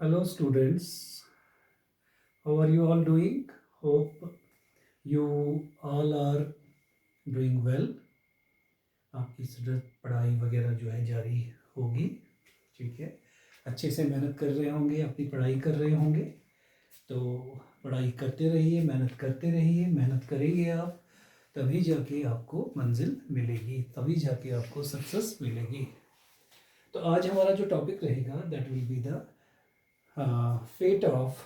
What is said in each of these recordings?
Hello students, how are you all doing? Hope you all are doing well. आपकी student पढ़ाई वगैरह जो है जारी होगी, ठीक है। अच्छे से मेहनत कर रहे होंगे, अपनी पढ़ाई कर रहे होंगे। तो पढ़ाई करते रहिए, मेहनत करते रहिए। मेहनत करेंगे आप तभी जाके आपको मंजिल मिलेगी, तभी जाके आपको सक्सेस मिलेगी। तो आज हमारा जो टॉपिक रहेगा that will be the fate of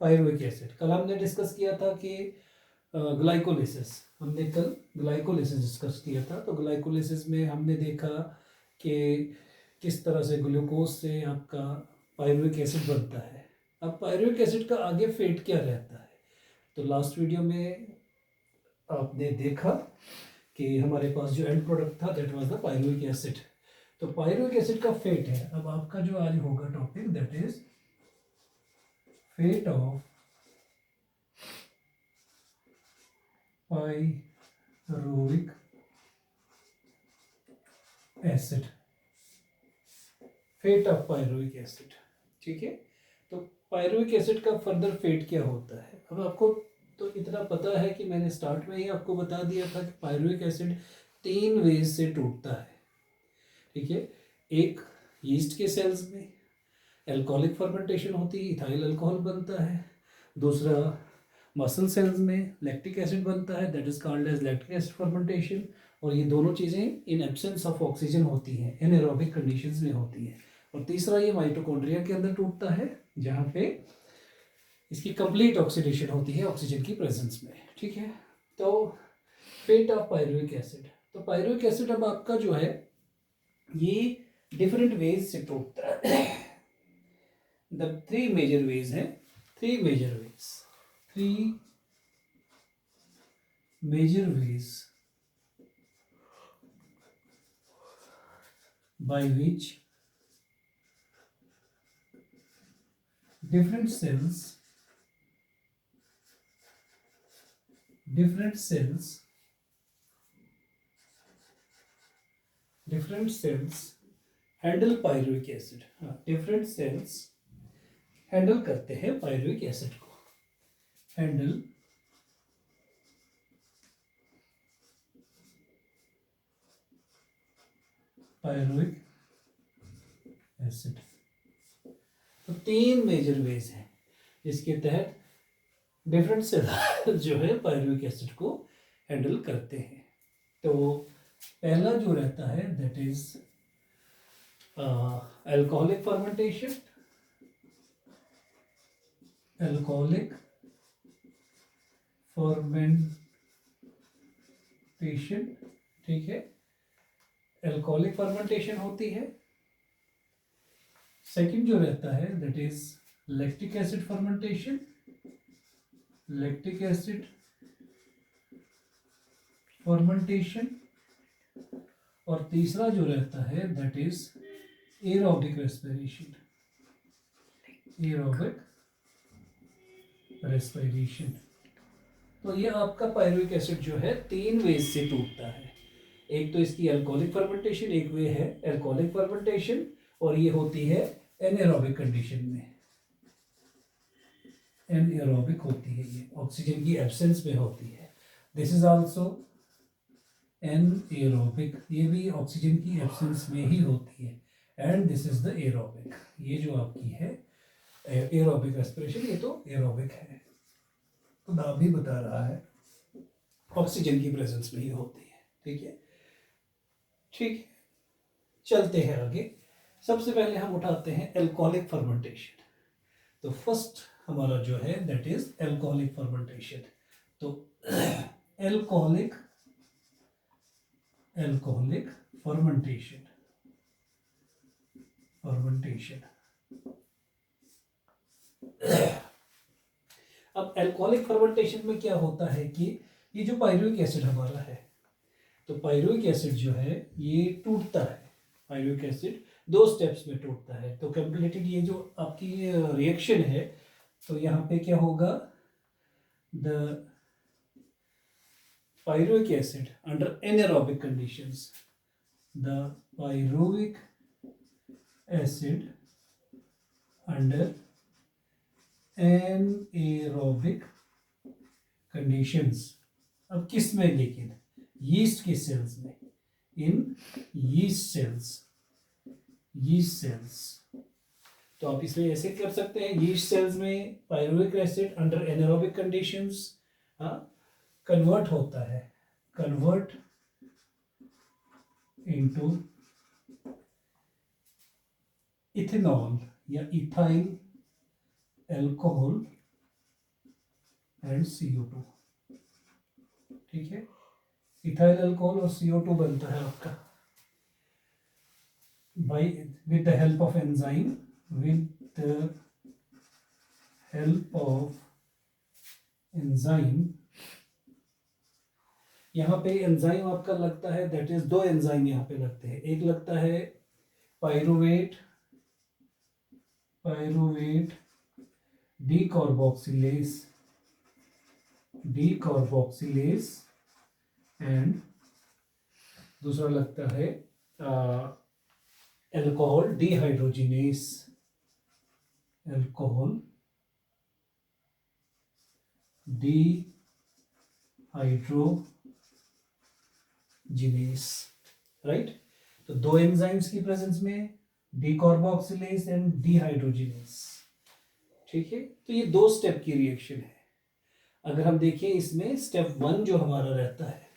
pyruvic acid. कल हमने डिस्कस किया था कि ग्लाइकोलिसिस, हमने कल ग्लाइकोलिसिस डिस्कस किया था। तो ग्लाइकोलिसिस में हमने देखा कि किस तरह से ग्लूकोज से आपका पायरुविक एसिड बनता है। अब पायरुविक एसिड का आगे फेट क्या रहता है, तो लास्ट वीडियो में आपने देखा कि हमारे पास जो एंड प्रोडक्ट था that was the pyruvic acid. तो पायरुविक एसिड का फेट है। अब आपका जो आज होगा topic that is fate of pyruvic acid. Fate of pyruvic acid, ठीक है। तो पायरुविक एसिड का फर्दर फेट क्या होता है। अब आपको तो इतना पता है कि मैंने स्टार्ट में ही आपको बता दिया था कि पायरुविक एसिड 3 वेज से टूटता है, ठीक है। एक यीस्ट के सेल्स में एल्कोहलिक फर्मेंटेशन होती है, इथाइल अल्कोहल बनता है। दूसरा मसल सेल्स में लैक्टिक एसिड बनता है, that is called as lactic acid fermentation. और ये दोनों चीज़ें इन एब्सेंस ऑफ ऑक्सीजन होती हैं, एनारोबिक कंडीशंस में होती हैं। और तीसरा ये माइटोकॉन्ड्रिया के अंदर टूटता है, जहाँ पे इसकी कंप्लीट ऑक्सीडेशन होती है ऑक्सीजन की प्रेजेंस में, ठीक है। तो फेट ऑफ पायरुविक एसिड, तो पायरुविक एसिड अब आपका जो है ये डिफरेंट वेज से टूटता है। द 3 मेजर वेज हैं, 3 major veg, 3 major ways by which different cells handle pyruvic acid। different cells handle करते हैं पायरुविक एसिड को। Handle pyruvic acid. तो 3 मेजर वेज हैं जिसके तहत डिफरेंट सेल जो है पायरुविक एसिड को हैंडल करते हैं। तो पहला जो रहता है that is alcoholic fermentation. Alcoholic fermentation, ठीक है, अल्कोहलिक फर्मेंटेशन होती है। सेकंड जो रहता है that is lactic acid fermentation. Lactic acid fermentation. और तीसरा जो रहता है that is aerobic respiration. Aerobic respiration. तो ये आपका पायरुविक एसिड जो है 3 वेज से टूटता है। एक तो इसकी अल्कोहलिक फर्मेंटेशन, एक वे है अल्कोहलिक फर्मेंटेशन, और ये होती है एनारोबिक कंडीशन में। एनारोबिक होती है, ये ऑक्सीजन की एब्सेंस में होती है। दिस इज आल्सो एनारोबिक, ये भी ऑक्सीजन की एब्सेंस में ही होती है। And this is the aerobic, ये जो आपकी है एरोबिक रेस्पिरेशन, ये तो एरोबिक है। तो नाम भी बता रहा है ऑक्सीजन की प्रेजेंस में ही होती है, ठीक है। ठीक, चलते हैं आगे। सबसे पहले हम उठाते हैं अल्कोहलिक फर्मेंटेशन। तो फर्स्ट हमारा जो है दैट इज अल्कोहलिक फर्मेंटेशन। तो अल्कोहलिक फर्मेंटेशन अब अल्कोहलिक फर्मेंटेशन में क्या होता है कि ये जो पायरुविक एसिड हमारा है, तो पायरुविक एसिड जो है ये टूटता है। पायरुविक एसिड 2 स्टेप्स में टूटता है। तो कैलकुलेटेड ये जो आपकी रिएक्शन है, तो यहाँ पे क्या होगा, the pyruvic acid under anaerobic conditions, the pyruvic acid under anaerobic conditions. अब किस में, लेकिन यीस्ट के सेल्स में, इन यीस्ट सेल्स। तो आप इसमें ऐसे कर सकते हैं, यीस्ट सेल्स में pyruvic acid under anaerobic conditions convert होता है, कन्वर्ट इनटू इथेनॉल या इथाइल अल्कोहल एंड CO2। ठीक है, इथाइल अल्कोहल और CO2 बनता है आपका by with the help of enzyme, with the help of enzyme. यहाँ पे एंजाइम आपका लगता है, दैट इज दो एंजाइम यहाँ पे लगते हैं। एक लगता है पायरुवेट डीकार्बोक्सिलेज एंड दूसरा लगता है alcohol dehydrogenase, alcohol dehydrogenase, right. तो दो एंजाइम्स की प्रेजेंस में डीकार्बोक्सिलेज एंड डिहाइड्रोजिनेस। ठीक है, तो ये दो स्टेप की रिएक्शन है। अगर हम देखें इसमें स्टेप 1 जो हमारा रहता है,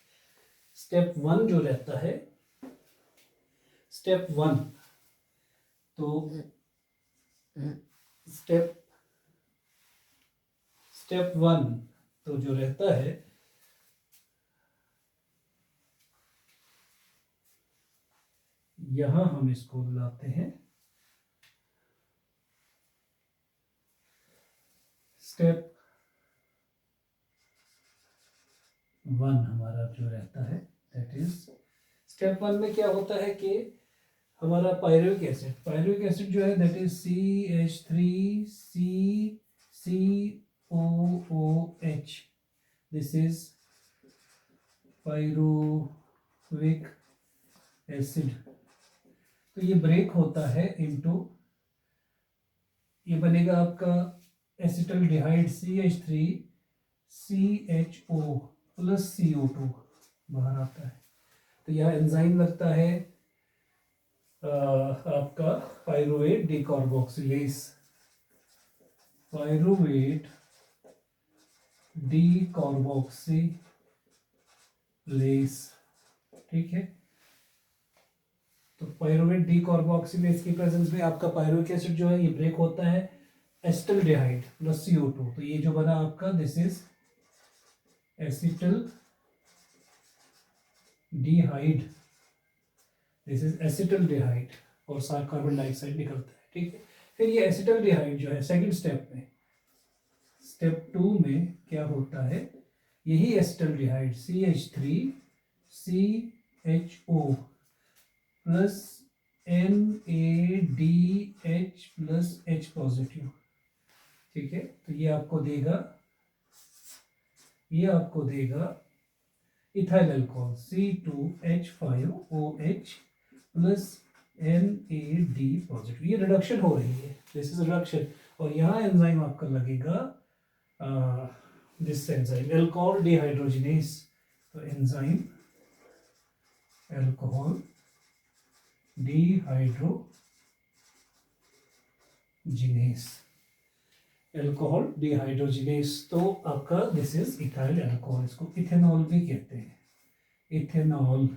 स्टेप 1 जो रहता है, स्टेप 1, तो स्टेप 1 तो जो रहता है, यहां हम इसको बुलाते हैं स्टेप 1 हमारा जो रहता है, दैट इज स्टेप 1 में क्या होता है कि हमारा पायरुविक एसिड जो है, that is CH3CCOOH, this is pyruvic acid. तो ये ब्रेक होता है इनटू, ये बनेगा आपका एसिटल्डिहाइड CH3CHO प्लस CO2 बाहर आता है। तो यह एंजाइम लगता है आपका पायरुवेट डीकार्बोक्सिलेज, ठीक है। तो पायरुवेट डीकार्बोक्सिलेज की प्रेजेंस में आपका पायरुविक एसिड जो है ये ब्रेक होता है एसिटल्डिहाइड प्लस CO2। तो ये जो बना आपका, दिस इज एसिटल्डिहाइड और साथ कार्बन डाइऑक्साइड निकलता है। ठीक है, फिर ये एसिटल्डिहाइड जो है सेकंड स्टेप में, स्टेप 2 में क्या होता है, यही acetaldehyde CH3CHO plus NADH plus H positive. ठीक है, तो ये आपको देगा ethyl alcohol C2H5OH plus NAD positive. ये रिडक्शन हो रही है, दिस इज रिडक्शन। और यहाँ एंजाइम आपका लगेगा दिस एंजाइम अल्कोहल डिहाइड्रोजिनेस। तो एंजाइम अल्कोहल डिहाइड्रोजिनेस, तो आपका दिस इज इथाइल अल्कोहल। इसको इथेनॉल भी कहते हैं, ethanol,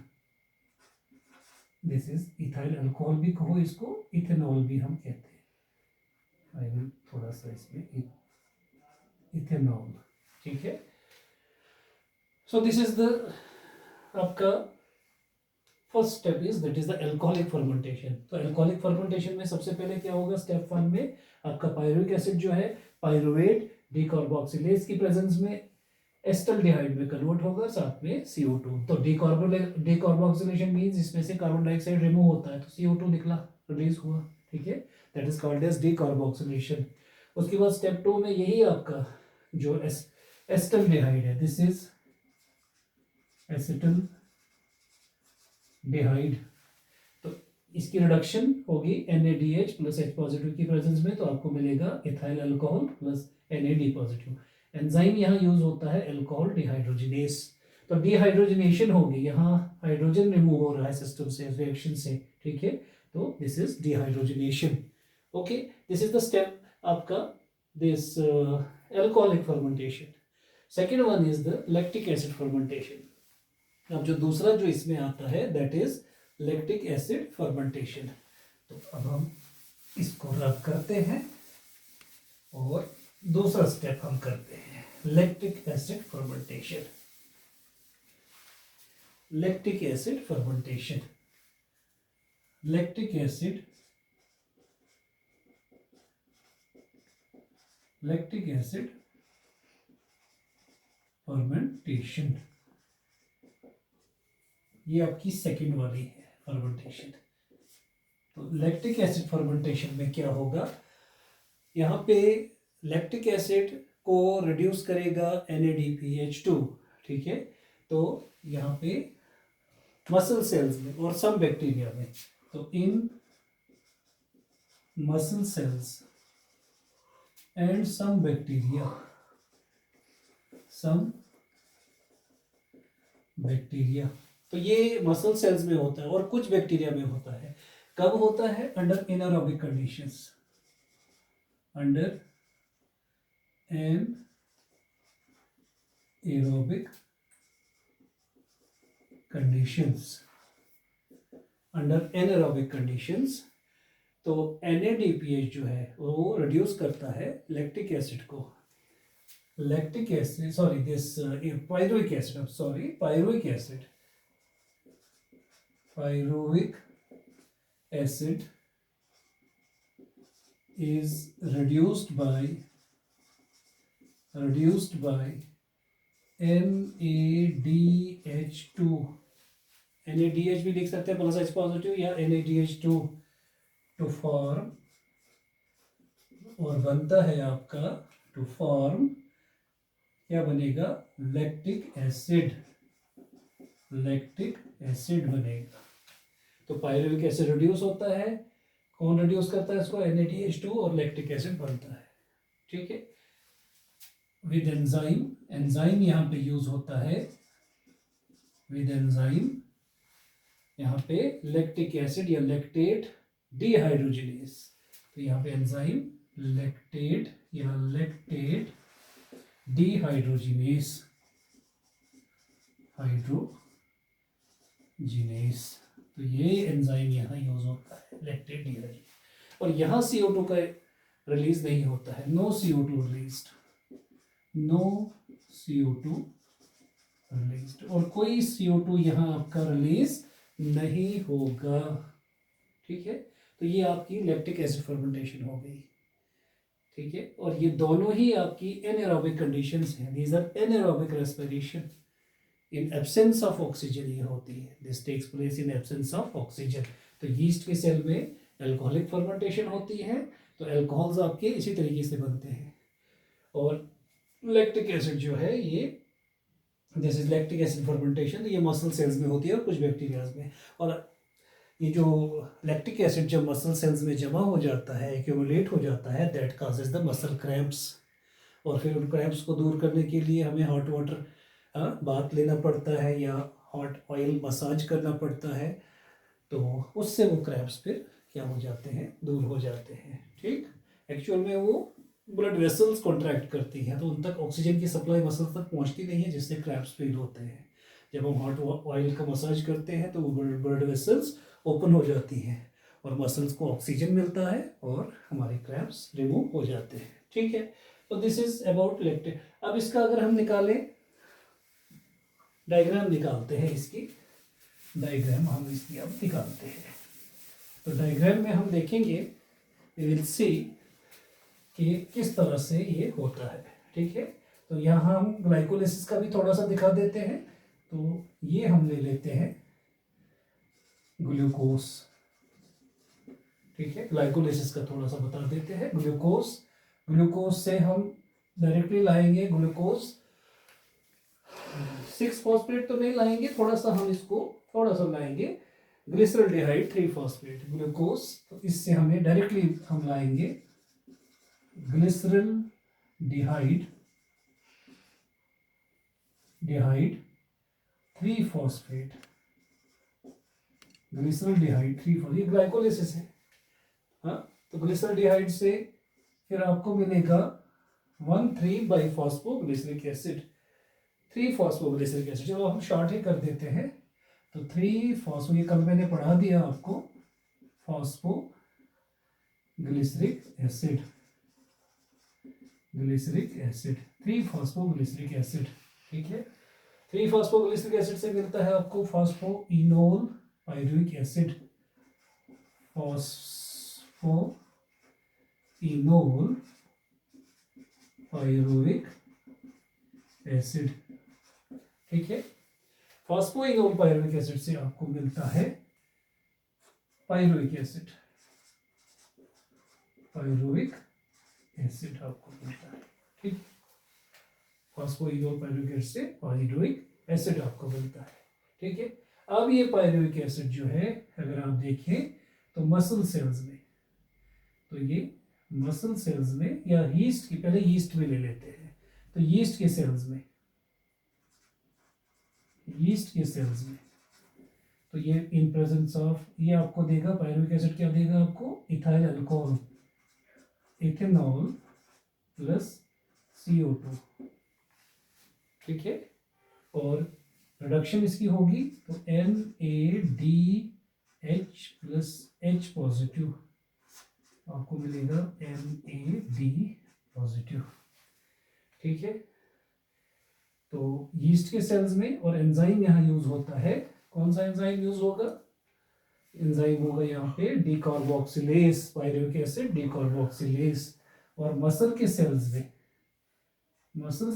this is ethyl alcohol भी कहो इसको, इथेनॉल भी हम कहते हैं। आई विल थोड़ा सा इसमें इथेनॉल। ठीक है, सो दिस इज द आपका first step is that is the alcoholic fermentation. तो एल्कोहलिक फर्मेंटेशन में सबसे पहले क्या होगा, स्टेप 1 में आपका पायरुविक एसिड जो है पायरुवेट डीकार्बोक्सिलेज की प्रेजेंस में एसिटल्डिहाइड में कन्वर्ट होगा, साथ में CO2। तो डीकार्बोक्सिलेशन मींस इसमें से कार्बन डाइऑक्साइड रिमूव होता है, तो CO2 निकला, रिलीज हुआ। ठीक है, that is called as decarboxylation. उसके बाद स्टेप 2 में यही आपका जो एसिटल्डिहाइड है, दिस इज एसिटल्डिहाइड, तो इसकी रिडक्शन होगी NADH प्लस H पॉजिटिव की प्रेजेंस में, तो आपको मिलेगा ethyl alcohol plus Na positive. Enzyme यहाँ यूज होता है अल्कोहल डिहाइड्रोजिनेस। तो डिहाइड्रोजनेशन होगी, यहाँ हाइड्रोजन रिमूव हो रहा है सिस्टम से, रिएक्शन से, ठीक है। तो this is dehydrogenation. Okay, this is the step आपका this alcoholic fermentation. Second one is the lactic acid fermentation. अब जो दूसरा जो इसमें आता है that is lactic acid fermentation. तो अब हम इसको रब करते हैं और दूसरा स्टेप हम करते हैं lactic acid fermentation. Lactic acid fermentation, lactic acid fermentation, ये आपकी सेकंड वाली है फर्मेंटेशन। तो लैक्टिक एसिड फर्मेंटेशन में क्या होगा, यहाँ पे लैक्टिक एसिड को रिड्यूस करेगा NADPH2, ठीक है। तो यहाँ पे मसल सेल्स में और सम बैक्टीरिया में, तो in muscle cells and some bacteria, तो ये मसल सेल्स में होता है और कुछ बैक्टीरिया में होता है। कब होता है? Under anaerobic conditions, under anaerobic conditions. तो NADPH जो है वो रिड्यूस करता है लैक्टिक एसिड को, lactic acid sorry this pyruvic acid is reduced by NADH2, NADH भी लिख सकते हैं प्लस H पॉजिटिव या NADH2 टू फॉर्म, और बनता है आपका टू फॉर्म, क्या बनेगा? लैक्टिक एसिड बनेगा। तो पायरुविक एसिड रिड्यूस होता है, कौन रिड्यूस करता है इसको? NADH2, और लैक्टिक एसिड बनता है, ठीक है। विद एंजाइम यहाँ पे यूज होता है, विद एंजाइम यहाँ पे लैक्टिक एसिड या लैक्टेट डिहाइड्रोजिनेस। तो यहाँ पे एंजाइम लैक्टेट या लैक्टेट डिहाइड्रोजिनेस, तो ये एंजाइम यहाँ यूज होता है लैक्टेट डिहाइड्रोजिनेस। और यहाँ CO2 का रिलीज नहीं होता है, नो CO2 रिलीज्ड, और कोई CO2 यहाँ आपका रिलीज नहीं होगा, ठीक है। तो ये आपकी लैक्टिक एसिड फर्मेंटेशन हो गई, ठीक है। और ये दोनों ही आपकी एनारोबिक कंडीशंस हैं, these are anaerobic respiration in absence of oxygen ये होती है, this takes place in absence of oxygen. तो यीस्ट के सेल में अल्कोहलिक फर्मेंटेशन होती है, तो अल्कोहल्स आपके इसी तरीके से बनते हैं। और लैक्टिक एसिड जो है ये this is lactic acid fermentation, तो ये मसल सेल्स में होती है और कुछ बैक्टीरियाज में। और ये जो लैक्टिक एसिड जब मसल सेल्स में जमा हो जाता है, एक्यूमुलेट हो जाता है, that causes the muscle cramps. और फिर उन क्रैम्प्स को दूर करने के लिए हमें हॉट वाटर बाथ लेना पड़ता है या हॉट ऑयल मसाज करना पड़ता है, तो उससे वो क्रैम्प्स फिर क्या हो जाते हैं? दूर हो जाते हैं, ठीक। एक्चुअल में वो ब्लड वेसल्स कॉन्ट्रैक्ट करती हैं, तो उन तक ऑक्सीजन की सप्लाई मसल तक पहुंचती नहीं है, जिससे क्रैम्प्स फील होते हैं। जब हम हॉट ऑयल का मसाज करते हैं तो ब्लड वेसल्स ओपन हो जाती हैं और मसल्स को ऑक्सीजन मिलता है और हमारे क्रैम्प्स रिमूव हो जाते हैं, ठीक है। तो दिस इज अबाउट लैक्टिक। अब इसका अगर हम निकालें, डायग्राम निकालते हैं, इसकी डायग्राम हम इसकी अब निकालते हैं। तो डायग्राम में हम देखेंगे, वी विल सी कि किस तरह से ये होता है, ठीक है। तो यहाँ हम ग्लाइकोलिसिस का भी थोड़ा सा दिखा देते हैं। तो ये हम ले लेते हैं ग्लूकोज, ठीक है। ग्लाइकोलिसिस का थोड़ा सा बता देते हैं। ग्लूकोज से हम डायरेक्टली लाएंगे ग्लूकोज 6-फॉस्फेट तो नहीं लाएंगे, थोड़ा सा हम इसको थोड़ा सा लाएंगे ग्लिसरॉल्डिहाइड 3-फॉस्फेट ग्लूकोज। तो इससे हमें डायरेक्टली हम लाएंगे ग्लिसरॉल डिहाइड 3-फॉस्फेट, ग्लिसरॉल्डिहाइड 3-फॉस्फेट, ये ग्लाइकोलिसिस है। हाँ, तो ग्लिसरॉल्डिहाइड से फिर आपको मिलेगा 1,3-बाइफॉस्फोग्लिसरिक एसिड, 3-फॉस्फोग्लिसरिक एसिड। चलो हम शॉर्ट ही कर देते हैं। तो 3-फॉस्फो, ये कल मैंने पढ़ा दिया आपको, फॉस्फोग्लिसरिक एसिड, 3-फॉस्फोग्लिसरिक एसिड। ठीक है, 3-फॉस्फोग्लिसरिक एसिड से मिलता है आपको phosphoenol pyruvic acid, phosphoenol pyruvic acid. ठीक है, फॉस्फोइनोल पायरुविक एसिड से आपको मिलता है पायरुविक एसिड, पायरुविक एसिड आपको मिलता है। ठीक, फॉस्फोइनोल पायरुविक एसिड से पायरुविक एसिड आपको मिलता है। ठीक है, अब ये पायरुविक एसिड जो है अगर आप देखें तो मसल सेल्स में, तो ये मसल सेल्स में या यीस्ट की, पहले यीस्ट में ले लेते हैं, तो यीस्ट के सेल्स में, तो ये इन प्रेजेंस ऑफ, ये आपको देगा पायरुविक एसिड, क्या देगा आपको, ethyl alcohol, ethanol plus CO2। ठीक है, और रिडक्शन इसकी होगी तो NaDH प्लस H पॉजिटिव आपको मिलेगा, NaD पॉजिटिव। ठीक है, तो यीस्ट के सेल्स में, और एंजाइम यहाँ यूज होता है, कौन सा एंजाइम यूज होगा, एंजाइम होगा यहाँ पे डीकार्बोक्सिलेज, पायरुविक एसिड डीकार्बोक्सिलेज। और मसल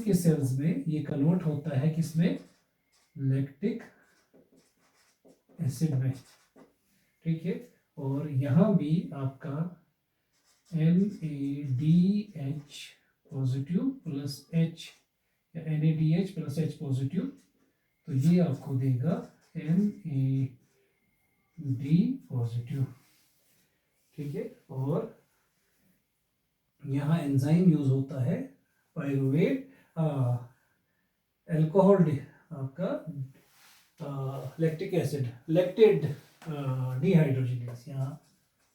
के सेल्स में ये कन्वर्ट होता है किसमें, लैक्टिक एसिड में। ठीक है, और यहाँ भी आपका NaDH पॉजिटिव प्लस H, या NaDH प्लस H पॉजिटिव, तो ये आपको देगा NaD पॉजिटिव। ठीक है, और यहाँ एंजाइम यूज होता है पायरुवेट अल्कोहल आपका लैक्टिक एसिड, लैक्टेट डिहाइड्रोजिनेस, यहाँ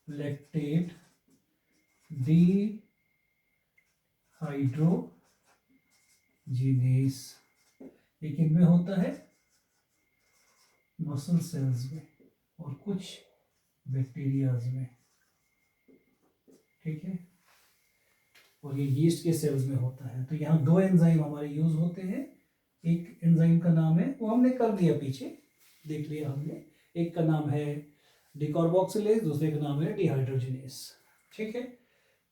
लैक्टेट डिहाइड्रोजिनेस, ये किन में होता है, मसल सेल्स में और कुछ बैक्टीरियाज में। ठीक है, और ये यीस्ट के सेल्स में होता है। तो यहाँ दो एंजाइम हमारे यूज होते हैं, एक एंजाइम का नाम है, वो हमने कर दिया पीछे, देख लिया हमने, एक का नाम है डीकार्बोक्सिलेज, दूसरे का नाम है डिहाइड्रोजिनेस। ठीक है,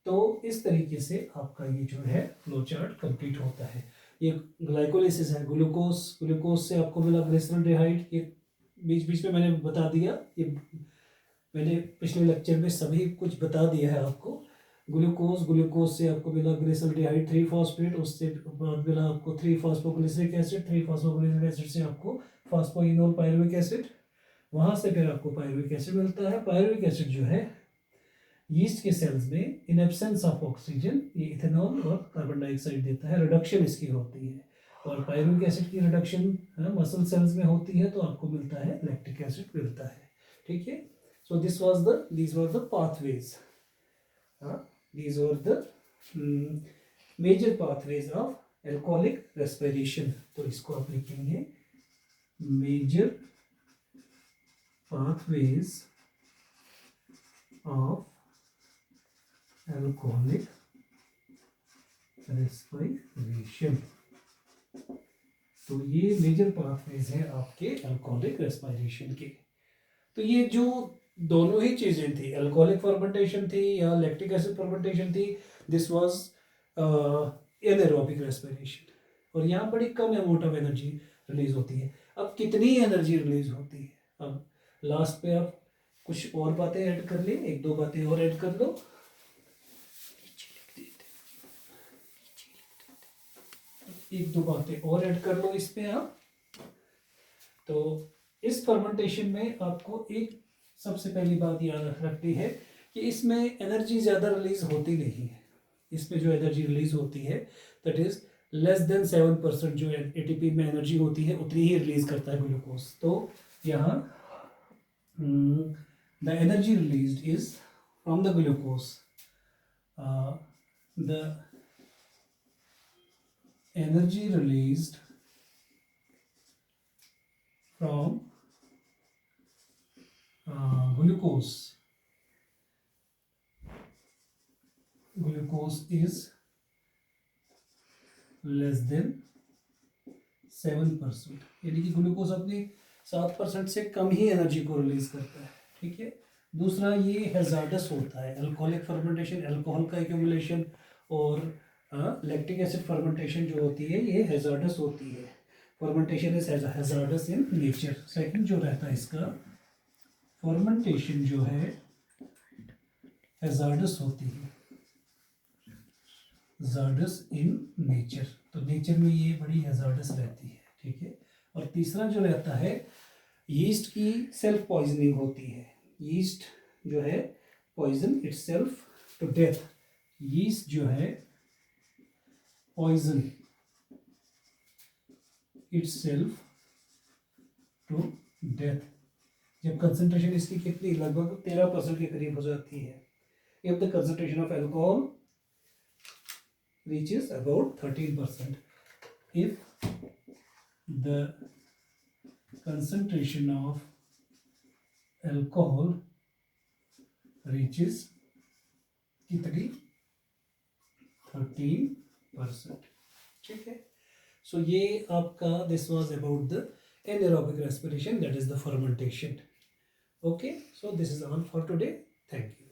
तो इस तरीके से आपका ये जो है फ्लो चार्ट कंप्लीट होता है। ये ग्लाइकोलिसिस है, ग्लूकोज से आपको मिला ग्लिसरॉल्डिहाइड, ये बीच बीच में मैंने बता दिया, ये मैंने पिछले लेक्चर में सभी कुछ बता दिया है आपको। ग्लूकोज से आपको मिला ग्लिसरॉल्डिहाइड 3-फॉस्फेट, उससे बाद मिला आपको 3-फॉस्फोग्लिसरिक एसिड, 3-फॉस्फोग्लिसरिक एसिड से आपको फॉस्फोइनोल पायरुविक एसिड, वहां से फिर आपको पायरुविक एसिड मिलता है। पायरुविक एसिड जो है यीस्ट के सेल्स में इन एब्सेंस ऑफ ऑक्सीजन ये इथेनॉल और कार्बन डाइऑक्साइड देता है, रिडक्शन इसकी होती है। और पायरुविक एसिड की रिडक्शन मसल सेल्स में होती है, तो आपको मिलता है लैक्टिक एसिड मिलता है। ठीक है, सो these were the pathways, these were the major pathways of alcoholic respiration। तो इसको आप लिखेंगे major pathways of alcoholic respiration। तो ये मेजर पाथवेज है आपके अल्कोहलिक रेस्पिरेशन के। तो ये जो दोनों ही चीजें थी, अल्कोहलिक फर्मेंटेशन थी या लैक्टिक एसिड फर्मेंटेशन थी, दिस वाज एनारोबिक रेस्पिरेशन। और यहाँ बड़ी कम अमाउंट ऑफ एनर्जी रिलीज होती है। अब कितनी एनर्जी रिलीज होती है, अब लास्ट पे आप कुछ और बातें ऐड कर ले, एक दो बातें और ऐड कर लो, एक दो बातें और ऐड कर लो इस पे आप। तो इस फर्मेंटेशन में आपको एक सबसे पहली बात याद रखनी है कि इसमें एनर्जी ज़्यादा रिलीज होती नहीं है। इसमें जो एनर्जी रिलीज होती है दैट इज लेस देन 7% जो एटीपी में एनर्जी होती है उतनी ही रिलीज करता है ग्लूकोज। तो यहाँ the energy released is from the glucose, the energy released from glucose is less than 7%, यानी कि ग्लूकोज अपनी 7% से कम ही एनर्जी को रिलीज करता है। ठीक है। दूसरा ये हैजार्डस होता है, अल्कोहलिक फर्मेंटेशन, अल्कोहल का एक्यूमुलेशन और लैक्टिक एसिड फर्मेंटेशन जो होती है ये हैजार्डस होती है। Fermentation is hazards in nature. Second जो रहता है इसका फर्मेंटेशन जो है हैजार्डस होती है, हैजार्डस इन नेचर, तो नेचर में ये बड़ी हैजार्डस रहती है। ठीक है। और तीसरा जो रहता है यीस्ट की सेल्फ पॉइजनिंग होती है। यीस्ट जो है poison itself to death, yeast जो है पॉइजन इटसेल्फ टू डेथ, जब कंसंट्रेशन इसकी कितनी लगभग 13% के करीब हो जाती है। If the concentration of alcohol reaches about 13%. If the concentration of alcohol reaches कितनी 13%। ठीक है। सो ये आपका this was about the anaerobic respiration, that is the fermentation. Okay, so this is all for today. Thank you.